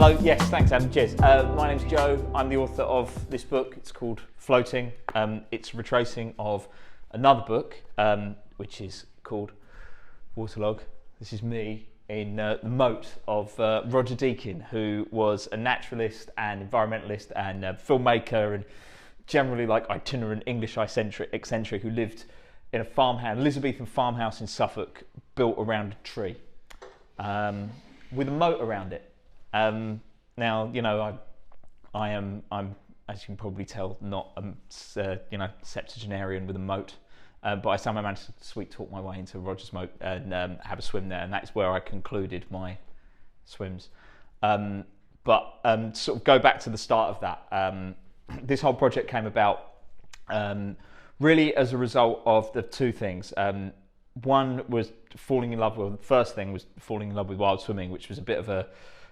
Hello, yes, thanks Adam, cheers. My name's Joe, I'm the author of this book. It's called Floating. It's a retracing of another book, which is called Waterlog. This is me in the moat of Roger Deakin, who was a naturalist and environmentalist and filmmaker and generally like itinerant English eccentric who lived in a farmhouse, Elizabethan farmhouse in Suffolk, built around a tree with a moat around it. Now, you know, I'm, as you can probably tell, not a septuagenarian with a moat, but I somehow managed to sweet talk my way into Roger's moat and have a swim there, and that's where I concluded my swims. But sort of go back to the start of that. This whole project came about really as a result of the two things. One was falling in love with, the first thing was falling in love with wild swimming, which was a bit of a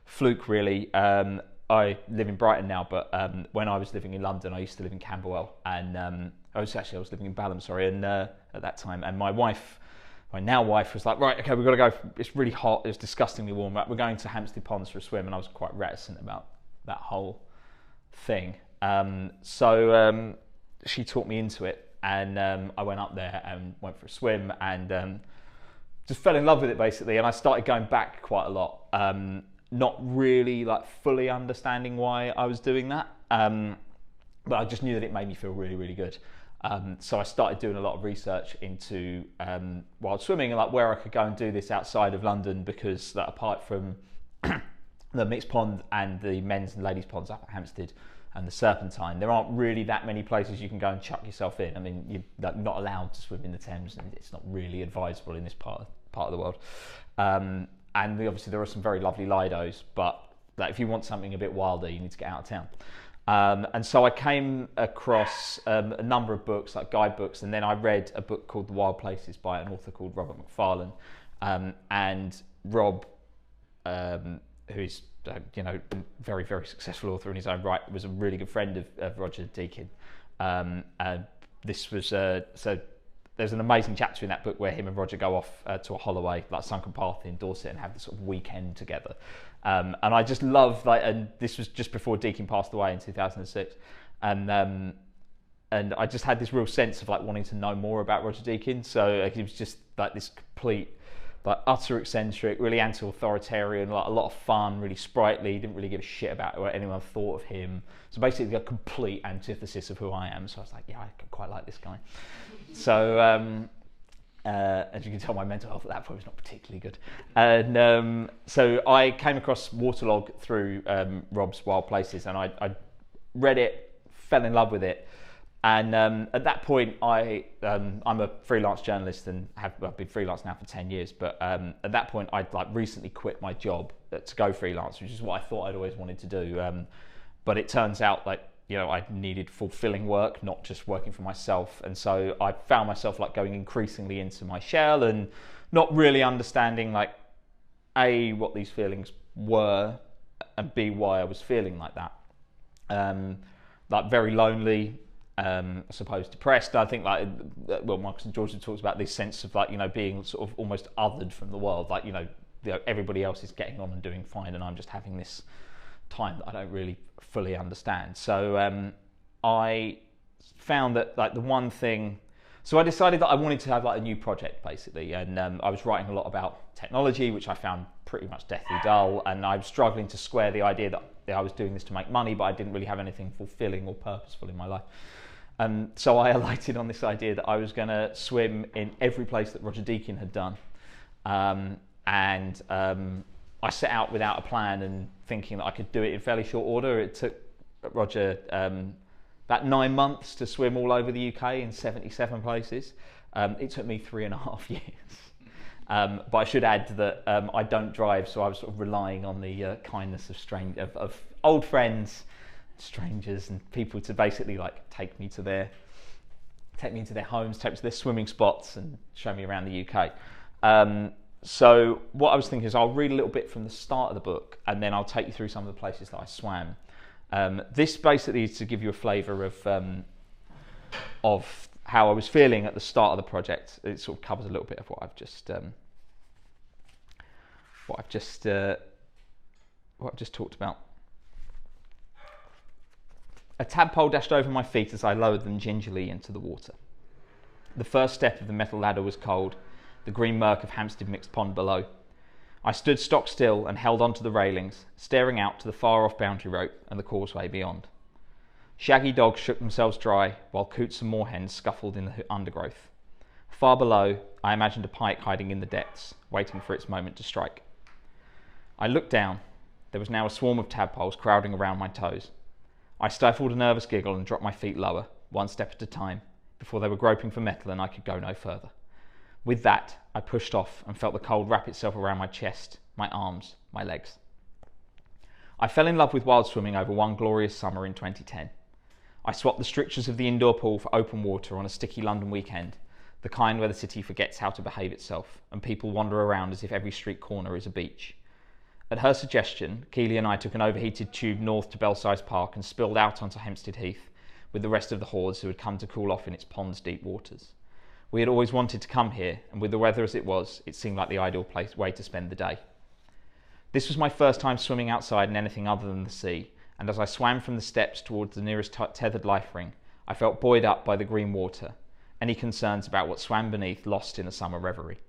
fluke really. I live in Brighton now, but when I was living in London, I used to live in Camberwell, and I was living in Balham, and at that time, and my now wife was like, right, okay, we've got to go, it's really hot, it's disgustingly warm, right, we're going to Hampstead Ponds for a swim, and I was quite reticent about that whole thing. So she talked me into it, and I went up there and went for a swim and just fell in love with it basically, and I started going back quite a lot, not really like fully understanding why I was doing that, but I just knew that it made me feel really, really good. So I started doing a lot of research into wild swimming and like where I could go and do this outside of London, because that apart from the mixed pond and the men's and ladies ponds up at Hampstead and the Serpentine, there aren't really that many places you can go and chuck yourself in. I mean, you're not allowed to swim in the Thames, and it's not really advisable in this part of the world. And obviously there are some very lovely lidos, but like, if you want something a bit wilder, you need to get out of town. And so I came across a number of books, like guidebooks, and then I read a book called The Wild Places by an author called Robert Macfarlane. And Rob, who's very, very successful author in his own right, was a really good friend of Roger Deakin. And this was so there's an amazing chapter in that book where him and Roger go off to a holiday, like Sunken Path in Dorset, and have this sort of weekend together. And I just love, like, and this was just before Deakin passed away in 2006, and I just had this real sense of like wanting to know more about Roger Deakin. So he was just like this complete, like utter eccentric, really anti-authoritarian, like a lot of fun, really sprightly, didn't really give a shit about what anyone thought of him. So basically a complete antithesis of who I am. So I was like, yeah, I quite like this guy. So as you can tell, my mental health at that point was not particularly good. And so I came across Waterlog through Rob's Wild Places, and I read it, fell in love with it. And at that point, I'm a freelance journalist and I've been freelance now for 10 years. But at that point, I'd like recently quit my job to go freelance, which is what I thought I'd always wanted to do. But it turns out like, I needed fulfilling work, not just working for myself. And so I found myself like going increasingly into my shell and not really understanding like A, what these feelings were, and B, why I was feeling like that. Like very lonely, I suppose depressed. I think like, well, Marcus and George talks about this sense of like, being sort of almost othered from the world. Like, everybody else is getting on and doing fine, and I'm just having this time that I don't really fully understand. So I found that like the one thing, so I decided that I wanted to have like a new project basically, and I was writing a lot about technology, which I found pretty much deathly dull, and I was struggling to square the idea that I was doing this to make money, but I didn't really have anything fulfilling or purposeful in my life. So I alighted on this idea that I was going to swim in every place that Roger Deakin had done, and I set out without a plan and thinking that I could do it in fairly short order. It took Roger about 9 months to swim all over the UK in 77 places. It took me 3.5 years. But I should add that I don't drive, so I was sort of relying on the kindness of old friends, strangers, and people to basically like take me to their homes, take me to their swimming spots, and show me around the UK. So what I was thinking is I'll read a little bit from the start of the book, and then I'll take you through some of the places that I swam. This basically is to give you a flavour of how I was feeling at the start of the project. It sort of covers a little bit of what I've just what I've just talked about. A tadpole dashed over my feet as I lowered them gingerly into the water. The first step of the metal ladder was cold, the green murk of Hampstead Mixed Pond below. I stood stock still and held onto the railings, staring out to the far-off boundary rope and the causeway beyond. Shaggy dogs shook themselves dry, while coots and moorhens scuffled in the undergrowth. Far below, I imagined a pike hiding in the depths, waiting for its moment to strike. I looked down. There was now a swarm of tadpoles crowding around my toes. I stifled a nervous giggle and dropped my feet lower, one step at a time, before they were groping for metal and I could go no further. With that, I pushed off and felt the cold wrap itself around my chest, my arms, my legs. I fell in love with wild swimming over one glorious summer in 2010. I swapped the strictures of the indoor pool for open water on a sticky London weekend, the kind where the city forgets how to behave itself and people wander around as if every street corner is a beach. At her suggestion, Keely and I took an overheated tube north to Belsize Park and spilled out onto Hampstead Heath with the rest of the hordes who had come to cool off in its pond's deep waters. We had always wanted to come here, and with the weather as it was, it seemed like the ideal way to spend the day. This was my first time swimming outside in anything other than the sea, and as I swam from the steps towards the nearest tethered life ring, I felt buoyed up by the green water, any concerns about what swam beneath lost in a summer reverie.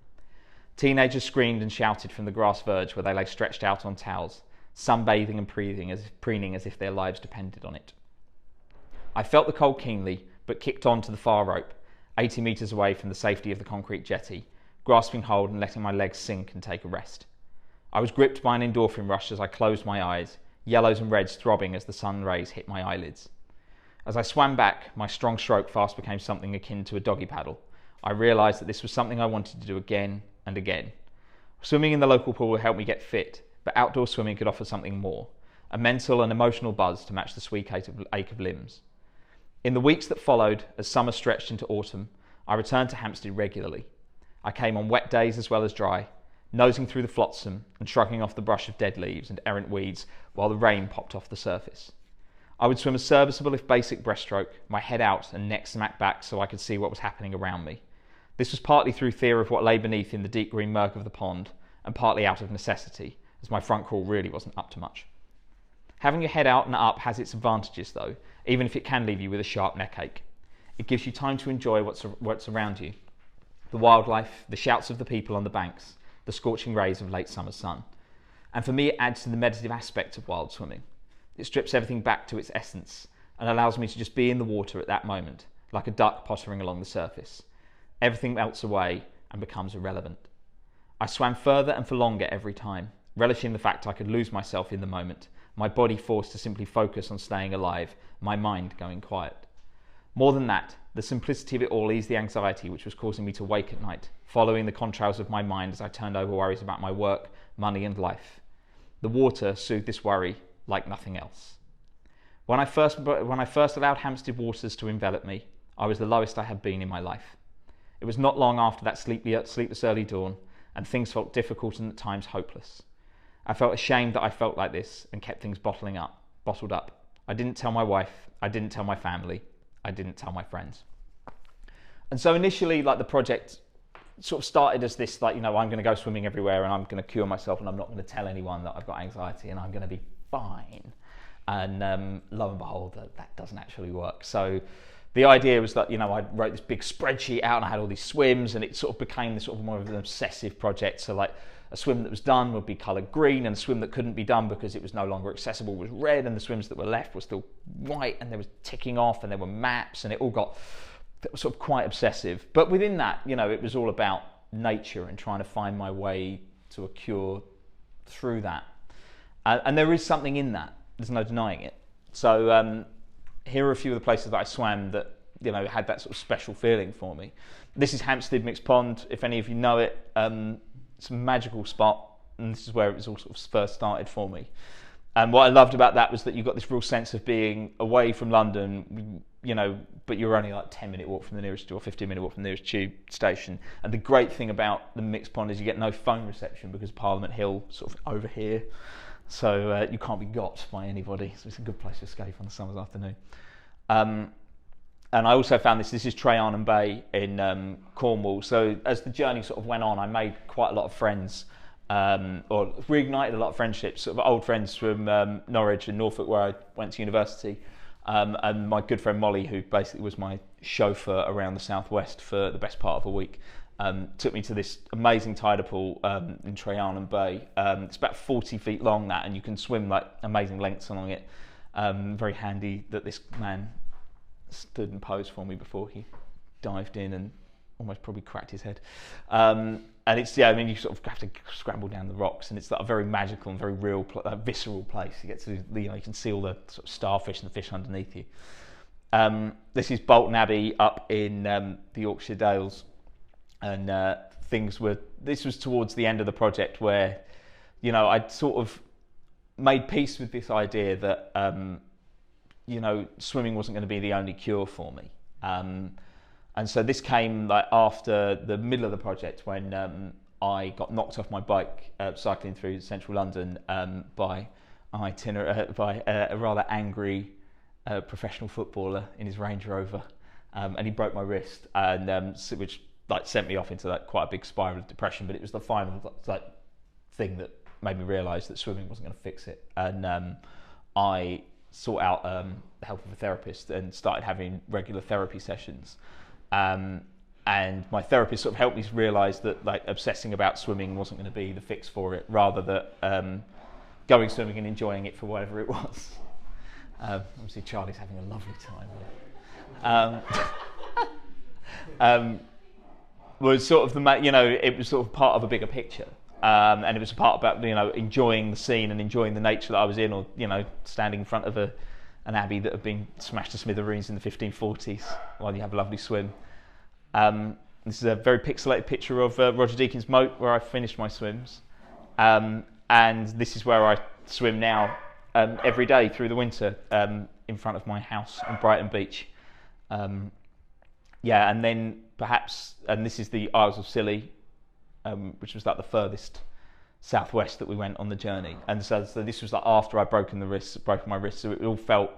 Teenagers screamed and shouted from the grass verge where they lay stretched out on towels, sunbathing and preening as if their lives depended on it. I felt the cold keenly, but kicked on to the far rope, 80 metres away from the safety of the concrete jetty, grasping hold and letting my legs sink and take a rest. I was gripped by an endorphin rush as I closed my eyes, yellows and reds throbbing as the sun rays hit my eyelids. As I swam back, my strong stroke fast became something akin to a doggy paddle. I realised that this was something I wanted to do again and again. Swimming in the local pool helped me get fit, but outdoor swimming could offer something more, a mental and emotional buzz to match the sweet ache of limbs. In the weeks that followed, as summer stretched into autumn, I returned to Hampstead regularly. I came on wet days as well as dry, nosing through the flotsam and shrugging off the brush of dead leaves and errant weeds while the rain popped off the surface. I would swim a serviceable if basic breaststroke, my head out and neck smack back so I could see what was happening around me. This was partly through fear of what lay beneath in the deep green murk of the pond, and partly out of necessity, as my front crawl really wasn't up to much. Having your head out and up has its advantages though, even if it can leave you with a sharp neck ache. It gives you time to enjoy what's around you. The wildlife, the shouts of the people on the banks, the scorching rays of late summer sun. And for me, it adds to the meditative aspect of wild swimming. It strips everything back to its essence and allows me to just be in the water at that moment, like a duck pottering along the surface. Everything melts away and becomes irrelevant. I swam further and for longer every time, relishing the fact I could lose myself in the moment, my body forced to simply focus on staying alive, my mind going quiet. More than that, the simplicity of it all eased the anxiety which was causing me to wake at night, following the contrails of my mind as I turned over worries about my work, money and life. The water soothed this worry like nothing else. When I first allowed Hampstead waters to envelop me, I was the lowest I had been in my life. It was not long after that sleepless early dawn, and things felt difficult and at times hopeless. I felt ashamed that I felt like this and kept things bottled up. I didn't tell my wife, I didn't tell my family, I didn't tell my friends. And so initially, the project sort of started as this, I'm going to go swimming everywhere and I'm going to cure myself and I'm not going to tell anyone that I've got anxiety and I'm going to be fine. And lo and behold, that doesn't actually work. So the idea was that, I wrote this big spreadsheet out and I had all these swims, and it sort of became this sort of more of an obsessive project. So a swim that was done would be coloured green, and a swim that couldn't be done because it was no longer accessible was red, and the swims that were left were still white, and there was ticking off, and there were maps, and it all got sort of quite obsessive. But within that, it was all about nature and trying to find my way to a cure through that. And there is something in that. There's no denying it. So here are a few of the places that I swam that had that sort of special feeling for me. This is Hampstead Mixed Pond. If any of you know it, it's a magical spot, and this is where it was all sort of first started for me. And what I loved about that was that you got this real sense of being away from London, but you're only 10-minute walk from the nearest, or 15-minute walk from the nearest tube station. And the great thing about the Mixed Pond is you get no phone reception because Parliament Hill sort of over here. So you can't be got by anybody. So it's a good place to escape on a summer's afternoon. And I also found this is Trearnan Bay in Cornwall. So as the journey sort of went on, I made quite a lot of friends or reignited a lot of friendships, sort of old friends from Norwich and Norfolk, where I went to university, and my good friend Molly, who basically was my chauffeur around the southwest for the best part of a week, took me to this amazing tidal pool in Trearnan Bay. It's about 40 feet long, that, and you can swim like amazing lengths along it. Very handy that this man stood and posed for me before he dived in and almost probably cracked his head. And it's, yeah, I mean, you sort of have to scramble down the rocks, and it's like a very magical and very real, visceral place. You get to, you know, you can see all the sort of starfish and the fish underneath you. This is Bolton Abbey up in the Yorkshire Dales, and this was towards the end of the project where, you know, I'd sort of made peace with this idea that, you know, swimming wasn't going to be the only cure for me. And so this came like after the middle of the project, when I got knocked off my bike cycling through central London by a rather angry professional footballer in his Range Rover, and he broke my wrist, and which like sent me off into like quite a big spiral of depression. But it was the final like thing that made me realise that swimming wasn't going to fix it, and I sought out the help of a therapist and started having regular therapy sessions. And my therapist sort of helped me realise that like obsessing about swimming wasn't going to be the fix for it, rather that going swimming and enjoying it for whatever it was. Obviously Charlie's having a lovely time. Was sort of the, you know, it was sort of part of a bigger picture, and it was a part about, you know, enjoying the scene and enjoying the nature that I was in, or, you know, standing in front of an abbey that had been smashed to smithereens in the 1540s while you have a lovely swim. This is a very pixelated picture of Roger Deakins Moat, where I finished my swims, and this is where I swim now every day through the winter, in front of my house on Brighton Beach. Yeah, and then perhaps, and this is the Isles of Scilly, which was like the furthest southwest that we went on the journey, and so this was like after I'd broken my wrist, so it all felt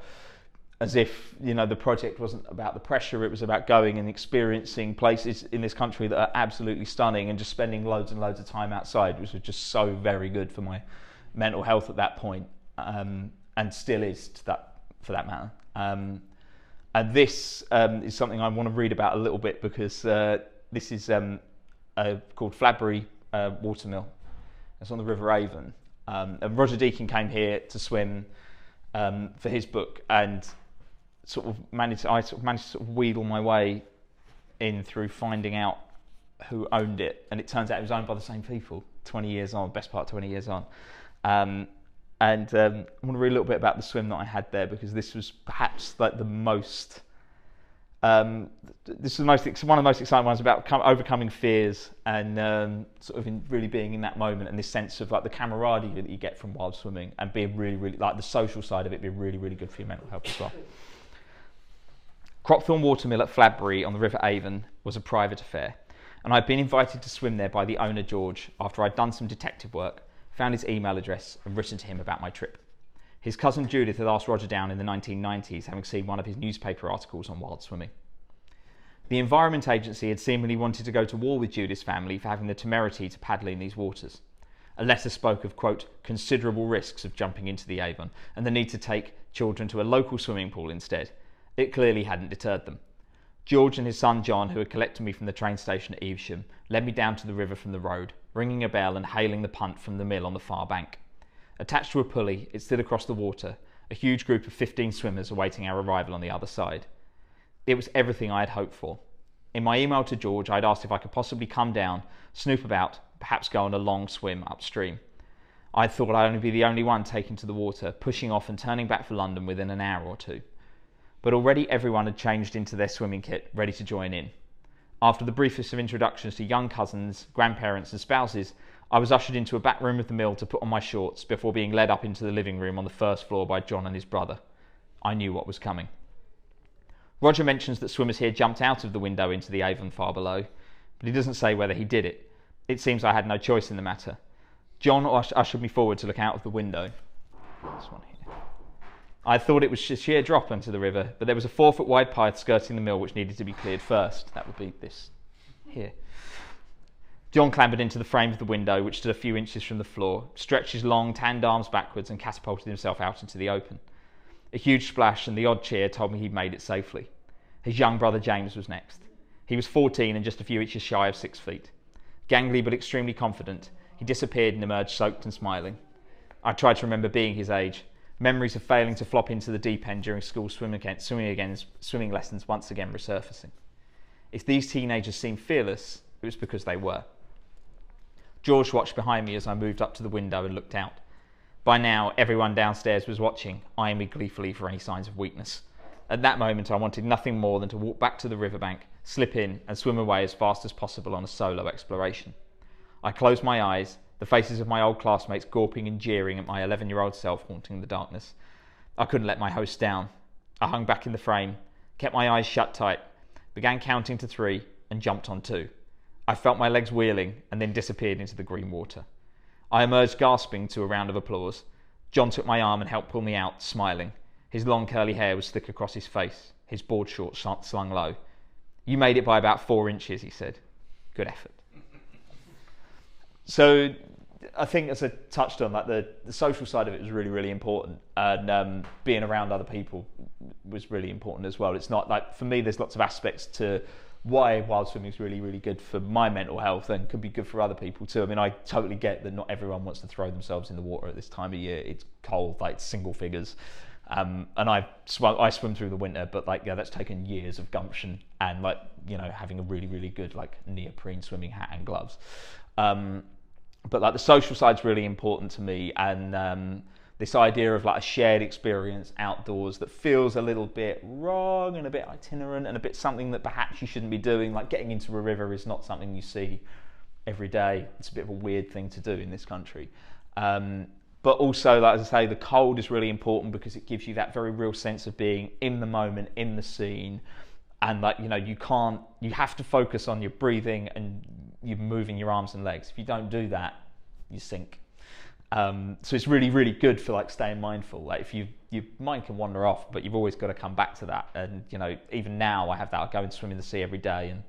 as if, you know, the project wasn't about the pressure, it was about going and experiencing places in this country that are absolutely stunning, and just spending loads and loads of time outside, which was just so very good for my mental health at that point, and still is to that, for that matter. And this is something I want to read about a little bit, because this is called Fladbury Watermill. It's on the River Avon, and Roger Deakin came here to swim for his book, and I sort of managed to sort of wheedle my way in through finding out who owned it, and it turns out it was owned by the same people 20 years on, best part 20 years on. And I want to read a little bit about the swim that I had there, because this was perhaps like the most one of the most exciting ones, about overcoming fears, and sort of really being in that moment, and this sense of like the camaraderie that you get from wild swimming, and being really, really, like the social side of it being really, really good for your mental health as well. Cropthorne Watermill at Fladbury on the River Avon was a private affair, and I'd been invited to swim there by the owner, George, after I'd done some detective work, found his email address and written to him about my trip. His cousin Judith had asked Roger down in the 1990s, having seen one of his newspaper articles on wild swimming. The Environment Agency had seemingly wanted to go to war with Judith's family for having the temerity to paddle in these waters. A letter spoke of, quote, considerable risks of jumping into the Avon, and the need to take children to a local swimming pool instead. It clearly hadn't deterred them. George and his son John, who had collected me from the train station at Evesham, led me down to the river from the road, ringing a bell and hailing the punt from the mill on the far bank. Attached to a pulley, it stood across the water, a huge group of 15 swimmers awaiting our arrival on the other side. It was everything I had hoped for. In my email to George, I'd asked if I could possibly come down, snoop about, perhaps go on a long swim upstream. I thought I'd only be the only one taken to the water, pushing off and turning back for London within an hour or two. But already everyone had changed into their swimming kit, ready to join in. After the briefest of introductions to young cousins, grandparents and spouses, I was ushered into a back room of the mill to put on my shorts before being led up into the living room on the first floor by John and his brother. I knew what was coming. Roger mentions that swimmers here jumped out of the window into the Avon far below, but he doesn't say whether he did it. It seems I had no choice in the matter. John ushered me forward to look out of the window. This one here. I thought it was a sheer drop into the river, but there was a 4-foot wide path skirting the mill which needed to be cleared first. That would be this here. John clambered into the frame of the window, which stood a few inches from the floor, stretched his long, tanned arms backwards and catapulted himself out into the open. A huge splash and the odd cheer told me he'd made it safely. His young brother James was next. He was 14 and just a few inches shy of 6 feet. Gangly but extremely confident, he disappeared and emerged soaked and smiling. I tried to remember being his age. Memories of failing to flop into the deep end during school swimming lessons once again resurfacing. If these teenagers seemed fearless, it was because they were. George watched behind me as I moved up to the window and looked out. By now, everyone downstairs was watching, eyeing me gleefully for any signs of weakness. At that moment, I wanted nothing more than to walk back to the riverbank, slip in, and swim away as fast as possible on a solo exploration. I closed my eyes, the faces of my old classmates gawping and jeering at my 11-year-old self haunting the darkness. I couldn't let my host down. I hung back in the frame, kept my eyes shut tight, began counting to 3, and jumped on 2. I felt my legs wheeling and then disappeared into the green water. I emerged gasping to a round of applause. John took my arm and helped pull me out, smiling. His long curly hair was thick across his face, his board shorts slung low. "You made it by about 4 inches," he said. "Good effort." So I think, as I touched on, like the social side of it was really, really important, and being around other people was really important as well. It's not like, for me, there's lots of aspects to why wild swimming is really, really good for my mental health and could be good for other people too. I mean, I totally get that not everyone wants to throw themselves in the water at this time of year. It's cold, like single figures. And I swim through the winter, but like, yeah, that's taken years of gumption and like, you know, having a really, really good like neoprene swimming hat and gloves. But like the social side's really important to me, and this idea of like a shared experience outdoors that feels a little bit wrong and a bit itinerant and a bit something that perhaps you shouldn't be doing. Like getting into a river is not something you see every day. It's a bit of a weird thing to do in this country. But also, like, as I say, the cold is really important because it gives you that very real sense of being in the moment, in the scene. And like, you know, you have to focus on your breathing and you're moving your arms and legs. If you don't do that, you sink. So it's really, really good for like staying mindful. Like if your mind can wander off, but you've always got to come back to that. And you know, even now I have that. I go and swim in the sea every day, and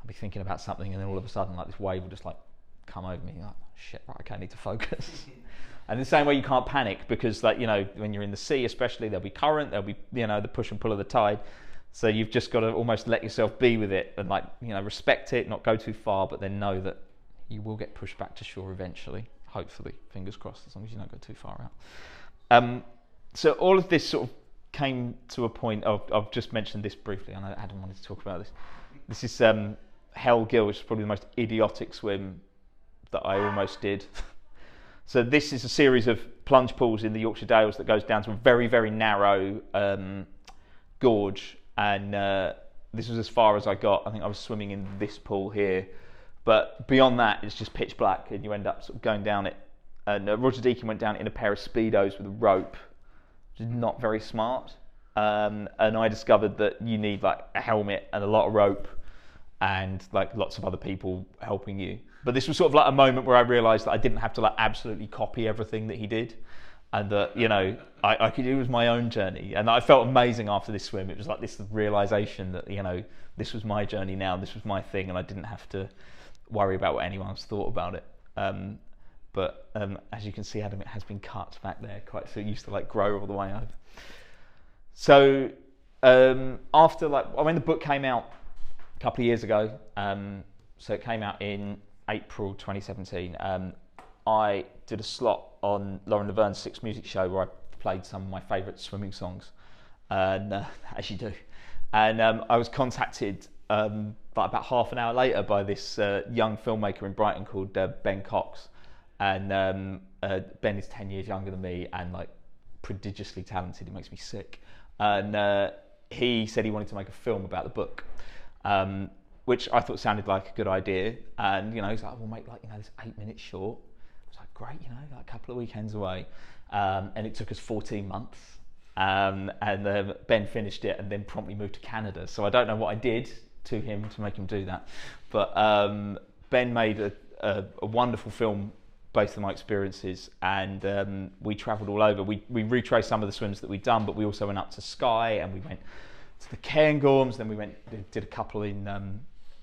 I'll be thinking about something, and then all of a sudden, like this wave will just like come over me. Like, shit, right, okay, I need to focus. And the same way, you can't panic because, like, you know, when you're in the sea, especially, there'll be current, there'll be, you know, the push and pull of the tide. So you've just got to almost let yourself be with it and, like, you know, respect it, not go too far, but then know that you will get pushed back to shore eventually. Hopefully, fingers crossed, as long as you don't go too far out. So all of this sort of came to a point. I've just mentioned this briefly. I know Adam wanted to talk about this. This is Hell Gill, which is probably the most idiotic swim that I almost did. So this is a series of plunge pools in the Yorkshire Dales that goes down to a very, very narrow gorge, and this was as far as I got. I think I was swimming in this pool here, but beyond that it's just pitch black, and you end up sort of going down it. And Roger Deakin went down in a pair of Speedos with a rope, which is not very smart. And I discovered that you need like a helmet and a lot of rope, and like lots of other people helping you. But this was sort of like a moment where I realised that I didn't have to like absolutely copy everything that he did, and that, you know, I could, it was my own journey, and I felt amazing after this swim. It was like this realisation that, you know, this was my journey now, this was my thing, and I didn't have to worry about what anyone else thought about it. But as you can see, Adam, it has been cut back there quite, so it used to like grow all the way over. So after, like, when the book came out a couple of years ago, so it came out in April 2017, I did a slot on Lauren Laverne's Six Music show where I played some of my favourite swimming songs, and as you do. And I was contacted about half an hour later by this young filmmaker in Brighton called Ben Cox. And Ben is 10 years younger than me and like prodigiously talented. It makes me sick. And he said he wanted to make a film about the book, which I thought sounded like a good idea. And, you know, he's like, we'll make like, you know, this 8 minutes short. I was like, great, you know, like a couple of weekends away. And it took us 14 months. And Ben finished it and then promptly moved to Canada. So I don't know what I did to him to make him do that. But Ben made a wonderful film based on my experiences, and we travelled all over. We retraced some of the swims that we'd done, but we also went up to Skye, and we went to the Cairngorms. Then we did a couple in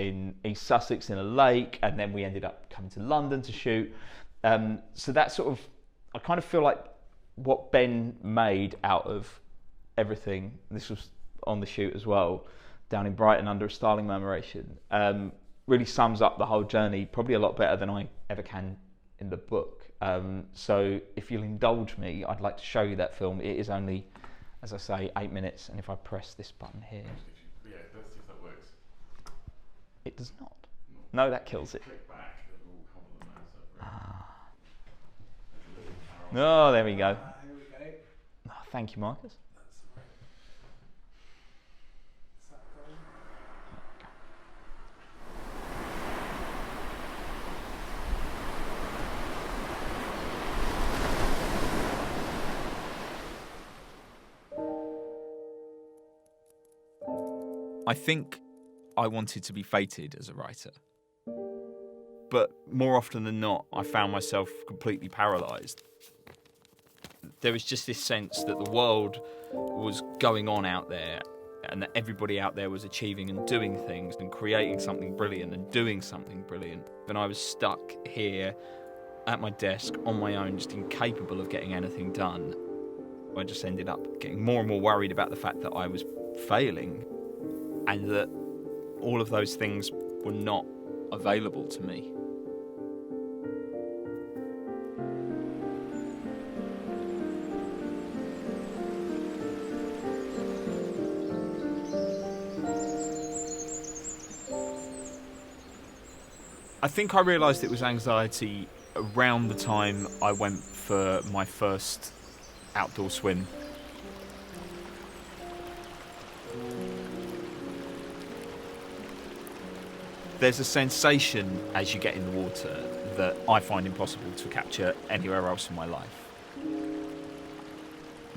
in East Sussex in a lake, and then we ended up coming to London to shoot. So that sort of, I kind of feel like what Ben made out of everything, this was on the shoot as well, down in Brighton under a Starling Murmuration, really sums up the whole journey probably a lot better than I ever can in the book. So if you'll indulge me, I'd like to show you that film. It is only, as I say, 8 minutes, and if I press this button here... Yeah, let's see if that works. It does not. No, that kills it. Click back, it will cover the mouse over it. Oh, there we go. Here we go. Oh, thank you, Marcus. That's right. Is that going? I think I wanted to be fated as a writer. But more often than not, I found myself completely paralysed. There was just this sense that the world was going on out there, and that everybody out there was achieving and doing things and creating something brilliant and doing something brilliant. And I was stuck here at my desk on my own, just incapable of getting anything done. I just ended up getting more and more worried about the fact that I was failing, and that all of those things were not available to me. I think I realised it was anxiety around the time I went for my first outdoor swim. There's a sensation as you get in the water that I find impossible to capture anywhere else in my life.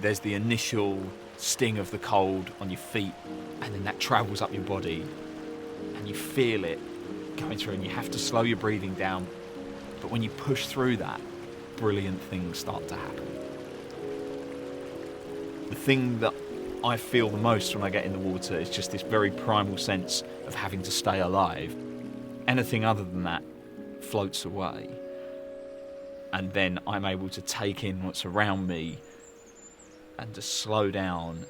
There's the initial sting of the cold on your feet, and then that travels up your body, and you feel it going through, and you have to slow your breathing down. But when you push through that, brilliant things start to happen. The thing that I feel the most when I get in the water is just this very primal sense of having to stay alive. Anything other than that floats away. And then I'm able to take in what's around me and to slow down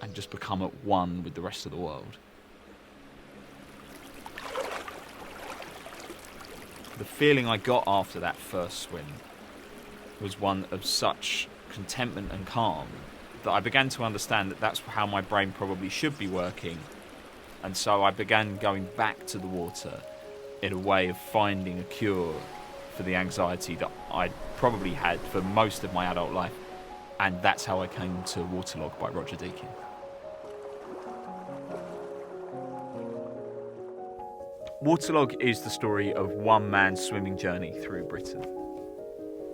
and just become at one with the rest of the world. The feeling I got after that first swim was one of such contentment and calm that I began to understand that that's how my brain probably should be working. And so I began going back to the water in a way of finding a cure for the anxiety that I'd probably had for most of my adult life. And that's how I came to Waterlog by Roger Deakin. Waterlog is the story of one man's swimming journey through Britain.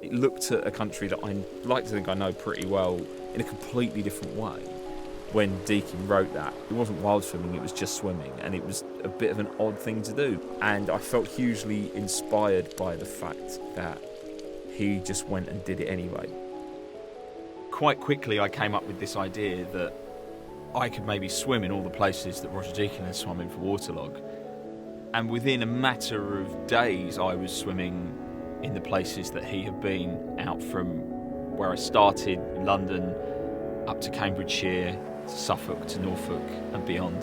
It looked at a country that I like to think I know pretty well in a completely different way. When Deakin wrote that, it wasn't wild swimming, it was just swimming, and it was a bit of an odd thing to do. And I felt hugely inspired by the fact that he just went and did it anyway. Quite quickly I came up with this idea that I could maybe swim in all the places that Roger Deakin had swum in for Waterlog. And within a matter of days I was swimming in the places that he had been, out from where I started in London, up to Cambridgeshire, to Suffolk, to Norfolk and beyond.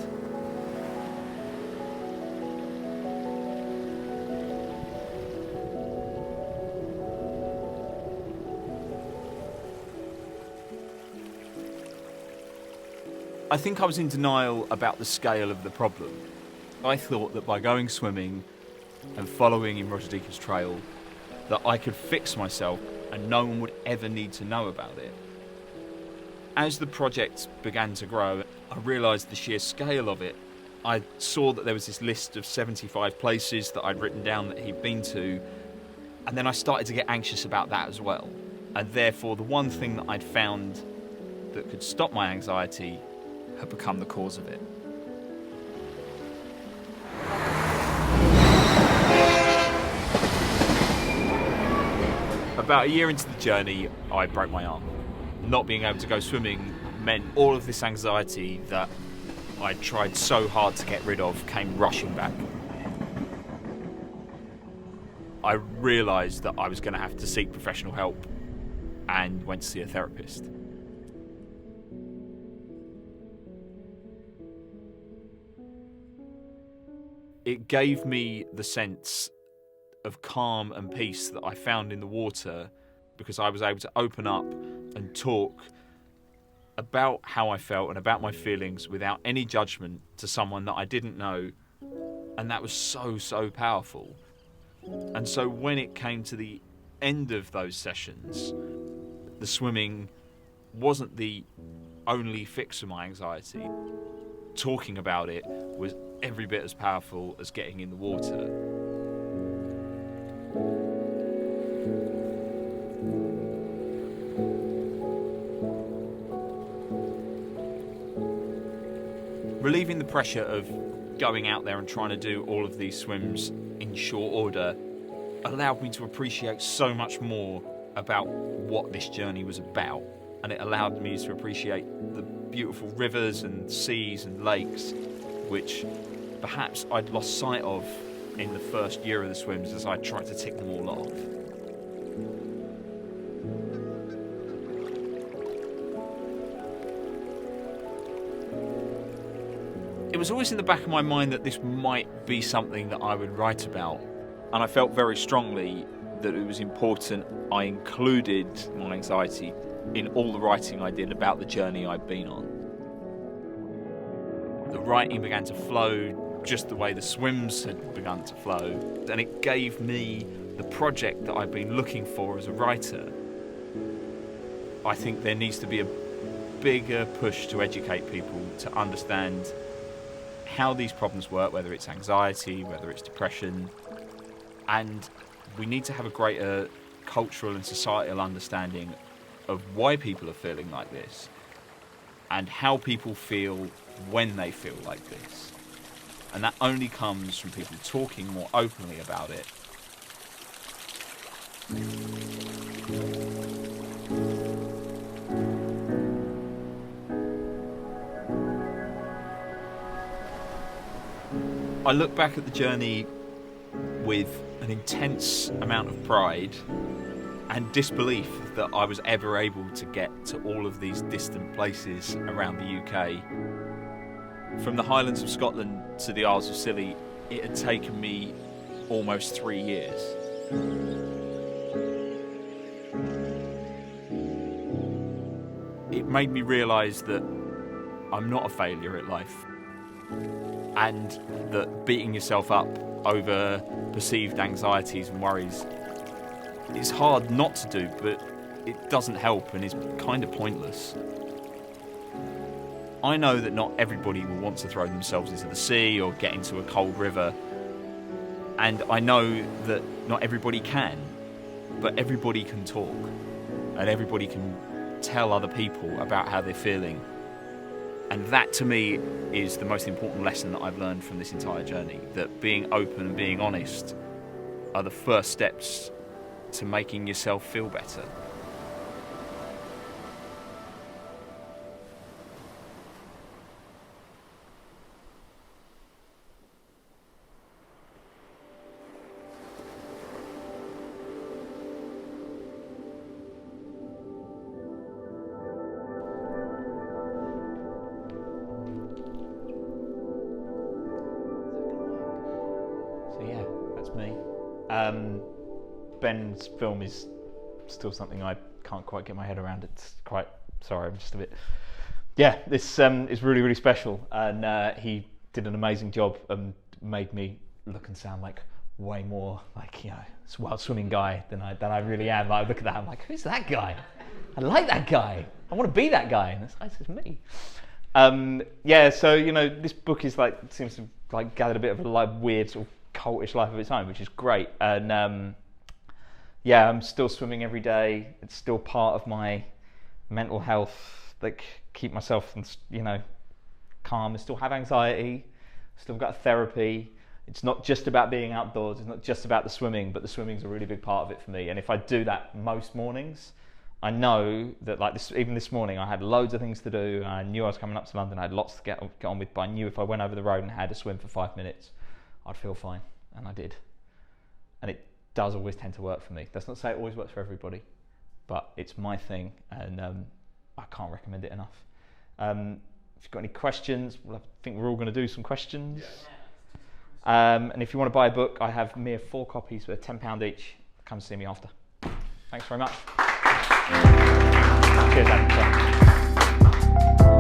I think I was in denial about the scale of the problem. I thought that by going swimming and following in Roger Deakin's trail, that I could fix myself and no one would ever need to know about it. As the project began to grow, I realised the sheer scale of it. I saw that there was this list of 75 places that I'd written down that he'd been to, and then I started to get anxious about that as well. And therefore, the one thing that I'd found that could stop my anxiety had become the cause of it. About a year into the journey, I broke my arm. Not being able to go swimming meant all of this anxiety that I tried so hard to get rid of came rushing back. I realised that I was going to have to seek professional help and went to see a therapist. It gave me the sense of calm and peace that I found in the water, because I was able to open up and talk about how I felt and about my feelings without any judgment to someone that I didn't know, and that was so powerful. And so when it came to the end of those sessions, the swimming wasn't the only fix for my anxiety. Talking about it was every bit as powerful as getting in the water. Relieving the pressure of going out there and trying to do all of these swims in short order allowed me to appreciate so much more about what this journey was about, and it allowed me to appreciate the beautiful rivers and seas and lakes, which perhaps I'd lost sight of in the first year of the swims as I tried to tick them all off. It was always in the back of my mind that this might be something that I would write about, and I felt very strongly that it was important I included my anxiety in all the writing I did about the journey I'd been on. The writing began to flow just the way the swims had begun to flow, and it gave me the project that I've been looking for as a writer. I think there needs to be a bigger push to educate people to understand how these problems work, whether it's anxiety, whether it's depression, and we need to have a greater cultural and societal understanding of why people are feeling like this and how people feel when they feel like this. And that only comes from people talking more openly about it. I look back at the journey with an intense amount of pride and disbelief that I was ever able to get to all of these distant places around the UK. From the Highlands of Scotland to the Isles of Scilly, it had taken me almost 3 years. It made me realise that I'm not a failure at life, and that beating yourself up over perceived anxieties and worries is hard not to do, but it doesn't help and is kind of pointless. I know that not everybody will want to throw themselves into the sea or get into a cold river, and I know that not everybody can, but everybody can talk, and everybody can tell other people about how they're feeling. And that, to me, is the most important lesson that I've learned from this entire journey, that being open and being honest are the first steps to making yourself feel better. Me. Ben's film is still something I can't quite get my head around. It's quite, sorry, I'm just a bit, this is really special, and he did an amazing job and made me look and sound like way more like, this wild swimming guy than I really am. Like, I look at that, I'm like, who's that guy? I like that guy. I want to be that guy. And it's me. So this book is seems to have gathered a bit of a weird sort of cultish life of its own, which is great. And I'm still swimming every day. It's still part of my mental health, keep myself calm. I still have anxiety, still got therapy. It's not just about being outdoors, it's not just about the swimming, but the swimming's a really big part of it for me. And if I do that most mornings, I know that even this morning I had loads of things to do, and I knew I was coming up to London, I had lots to get on with, but I knew if I went over the road and had a swim for 5 minutes, I'd feel fine, and I did. And does always tend to work for me. That's not to say it always works for everybody, but it's my thing, and I can't recommend it enough. If you've got any questions, I think we're all going to do some questions. Yes. And if you want to buy a book, I have mere 4 copies for £10 each. Come see me after. Thanks very much. Cheers, Adam.